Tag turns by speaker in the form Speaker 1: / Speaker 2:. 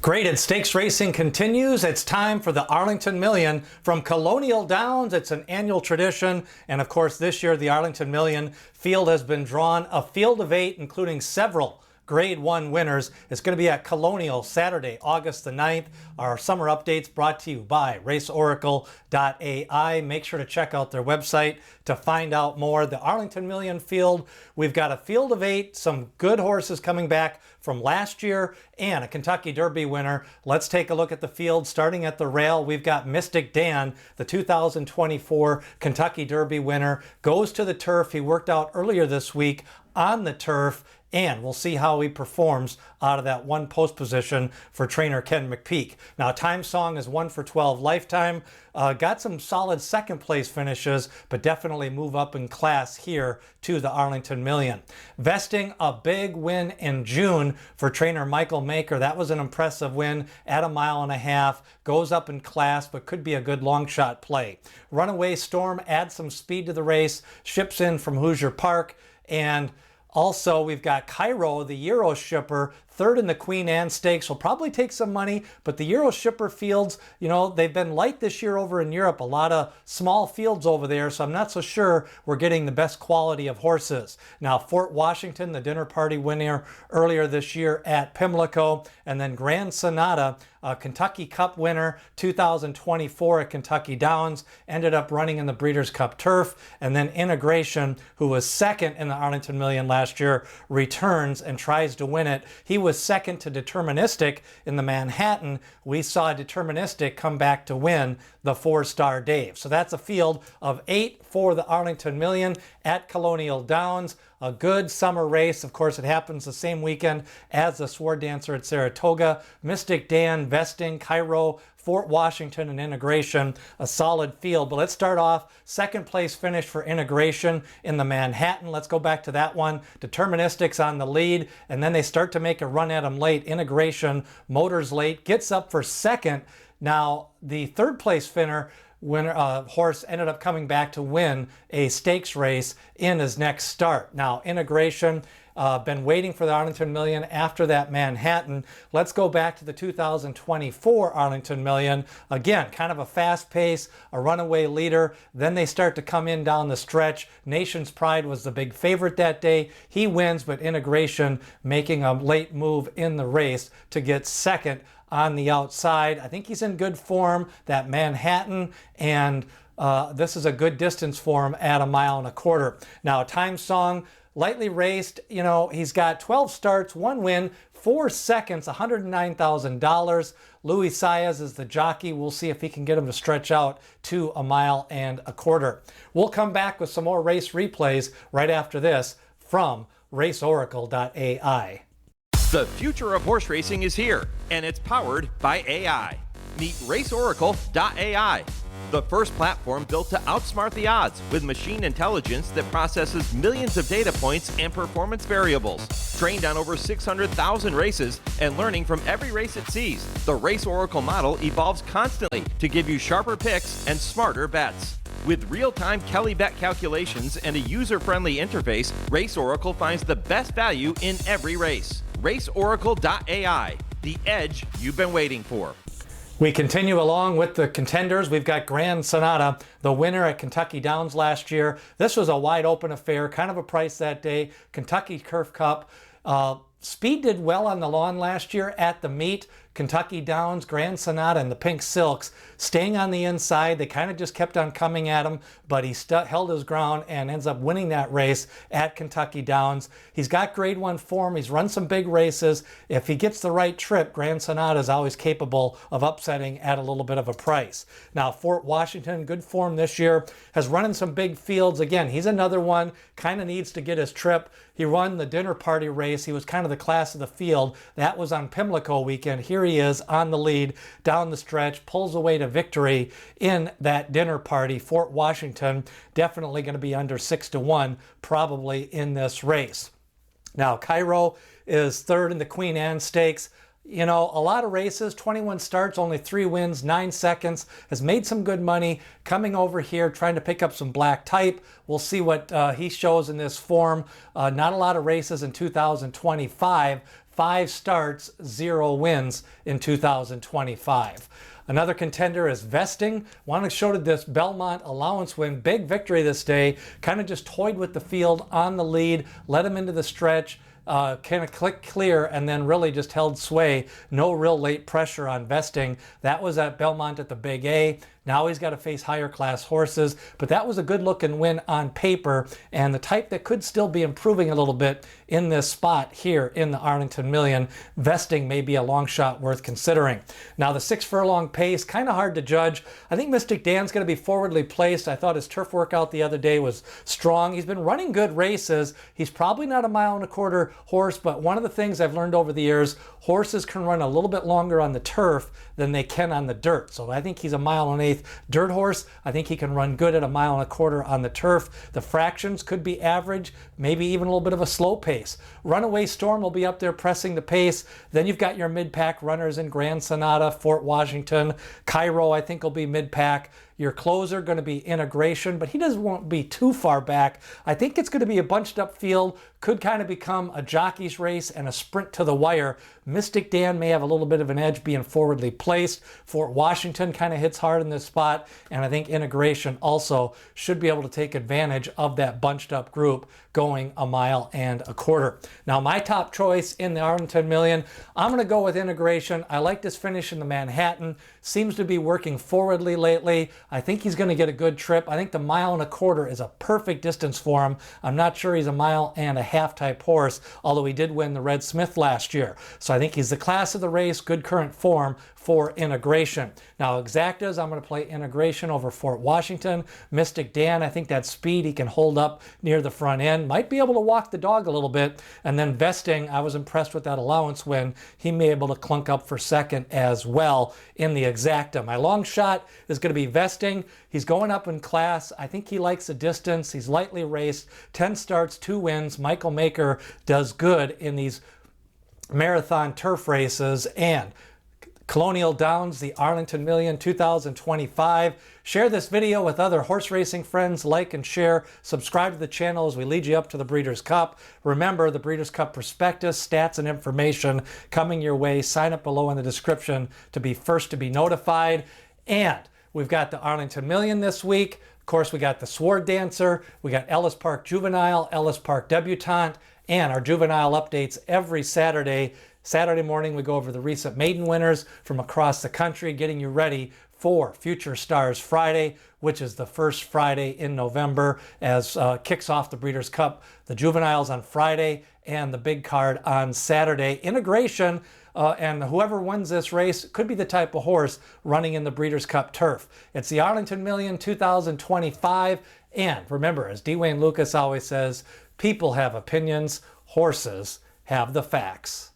Speaker 1: Graded stakes racing continues. It's time for the Arlington Million from Colonial Downs. It's an annual tradition. And of course, this year, the Arlington Million field has been drawn, a field of 8, including several Grade 1 winners. It's going to be at Colonial Saturday, August the 9th. Our summer updates brought to you by RaceOracle.AI. Make sure to check out their website to find out more. The Arlington Million field, we've got a field of 8, some good horses coming back from last year, and a Kentucky Derby winner. Let's take a look at the field. Starting at the rail, we've got Mystic Dan, the 2024 Kentucky Derby winner, goes to the turf. He worked out earlier this week on the turf, and we'll see how he performs out of that one post position for trainer Ken McPeak. Now, Time Song is 1 for 12 lifetime. Got some solid second place finishes, but definitely move up in class here to the Arlington Million. Vesting, a big win in June for trainer Michael Maker. That was an impressive win at 1.5 miles. Goes up in class, but could be a good long shot play. Runaway Storm adds some speed to the race, ships in from Hoosier Park, and also, we've got Cairo, the Euro shipper, third in the Queen Anne Stakes. Will probably take some money, but the Euro shipper fields, you know, they've been light this year over in Europe. A lot of small fields over there, so I'm not so sure we're getting the best quality of horses. Now, Fort Washington, the dinner party winner earlier this year at Pimlico, and then Grand Sonata, Kentucky Cup winner 2024 at Kentucky Downs, ended up running in the Breeders' Cup Turf. And then Integration, who was second in the Arlington Million last year, returns and tries to win it. He was second to Deterministic in the Manhattan. We saw Deterministic come back to win the 4-star Dave. So that's a field of 8 for the Arlington Million at Colonial Downs. A good summer race. Of course, it happens the same weekend as the Sword Dancer at Saratoga. Mystic Dan, Vesting, Cairo, Fort Washington, and Integration, a solid field. But let's start off second place finish for Integration in the Manhattan. Let's go back to that one. Deterministic's on the lead, and then they start to make a run at him late. Integration motors late, gets up for second. Now, the third place horse ended up coming back to win a stakes race in his next start. Now, Integration, been waiting for the Arlington Million after that Manhattan. Let's go back to the 2024 Arlington Million. Again, kind of a fast pace, a runaway leader. Then they start to come in down the stretch. Nation's Pride was the big favorite that day. He wins, but Integration making a late move in the race to get second on the outside. I think he's in good form, that Manhattan, and this is a good distance for him at 1.25 miles. Now, Time Song, lightly raced, you know, he's got 12 starts, 1 win, 4 seconds, $109,000. Louis Saez is the jockey. We'll see if he can get him to stretch out to 1.25 miles. We'll come back with some more race replays right after this from RaceOracle.AI.
Speaker 2: The future of horse racing is here, and it's powered by AI. Meet RaceOracle.AI, the first platform built to outsmart the odds with machine intelligence that processes millions of data points and performance variables. Trained on over 600,000 races and learning from every race it sees, the Race Oracle model evolves constantly to give you sharper picks and smarter bets. With real-time Kelly bet calculations and a user-friendly interface, Race Oracle finds the best value in every race. RaceOracle.AI, the edge you've been waiting for.
Speaker 1: We continue along with the contenders. We've got Grand Sonata, the winner at Kentucky Downs last year. This was a wide open affair, kind of a price that day. Kentucky Turf Cup. Speed did well on the lawn last year at the meet. Kentucky Downs, Grand Sonata, and the Pink Silks staying on the inside. They kind of just kept on coming at him, but he held his ground and ends up winning that race at Kentucky Downs. He's got Grade 1 form. He's run some big races. If he gets the right trip, Grand Sonata is always capable of upsetting at a little bit of a price. Now, Fort Washington, good form this year, has run in some big fields. Again, he's another one, kind of needs to get his trip. He won the dinner party race. He was kind of the class of the field. That was on Pimlico weekend. Here he is on the lead down the stretch, pulls away to victory in that dinner party. Fort Washington definitely going to be under 6-1 probably in this race. Now, Cairo is third in the Queen Anne Stakes. You know, a lot of races, 21 starts, only 3 wins, 9 seconds, has made some good money, coming over here, trying to pick up some black type. We'll see what he shows in this form. Not a lot of races in 2025. 5 starts, 0 wins in 2025. Another contender is Vesting. Want to show this Belmont allowance win. Big victory this day. Kind of just toyed with the field on the lead, led him into the stretch. Kind of click clear and then really just held sway. No real late pressure on Vesting. That was at Belmont at the Big A. Now he's got to face higher class horses, but that was a good looking win on paper and the type that could still be improving a little bit in this spot here in the Arlington Million. Vesting may be a long shot worth considering. Now the 6 furlong pace, kind of hard to judge. I think Mystic Dan's going to be forwardly placed. I thought his turf workout the other day was strong. He's been running good races. He's probably not a 1.25 mile horse, but one of the things I've learned over the years, horses can run a little bit longer on the turf than they can on the dirt. So I think he's a 1.8 mile dirt horse. I think he can run good at a 1.25 mile on the turf. The fractions could be average, maybe even a little bit of a slow pace. Runaway Storm will be up there pressing the pace. Then you've got your mid-pack runners in Grand Sonata, Fort Washington. Cairo, I think, will be mid-pack. Your closer going to be Integration, but he won't be too far back. I think it's going to be a bunched up field. Could kind of become a jockey's race and a sprint to the wire. Mystic Dan may have a little bit of an edge being forwardly placed. Fort Washington kind of hits hard in this spot, and I think Integration also should be able to take advantage of that bunched up group going 1.25 miles. Now my top choice in the Arlington Million, I'm going to go with Integration. I like this finish in the Manhattan. Seems to be working forwardly lately. I think he's going to get a good trip. I think the 1.25 miles is a perfect distance for him. I'm not sure he's a 1.5 mile type horse, although he did win the Red Smith last year. So I think he's the class of the race, good current form for Integration. Now exactas, I'm going to play Integration over Fort Washington. Mystic Dan, I think that speed he can hold up near the front end. Might be able to walk the dog a little bit. And then Vesting, I was impressed with that allowance win. He may be able to clunk up for second as well in the exacta. My long shot is going to be Vesting. He's going up in class. I think he likes the distance. He's lightly raced. 10 starts, 2 wins. Michael Maker does good in these marathon turf races. And Colonial Downs, the Arlington Million 2025. Share this video with other horse racing friends. Like and share. Subscribe to the channel as we lead you up to the Breeders' Cup. Remember, the Breeders' Cup prospectus, stats, and information coming your way. Sign up below in the description to be first to be notified. And we've got the Arlington Million this week. Of course, we got the Sword Dancer. We got Ellis Park Juvenile, Ellis Park Debutante, and our juvenile updates every Saturday. Saturday morning, we go over the recent maiden winners from across the country, getting you ready for Future Stars Friday, which is the first Friday in November, as kicks off the Breeders' Cup. The juveniles on Friday and the big card on Saturday. Integration, and whoever wins this race could be the type of horse running in the Breeders' Cup turf. It's the Arlington Million 2025. And remember, as D. Wayne Lucas always says, people have opinions, horses have the facts.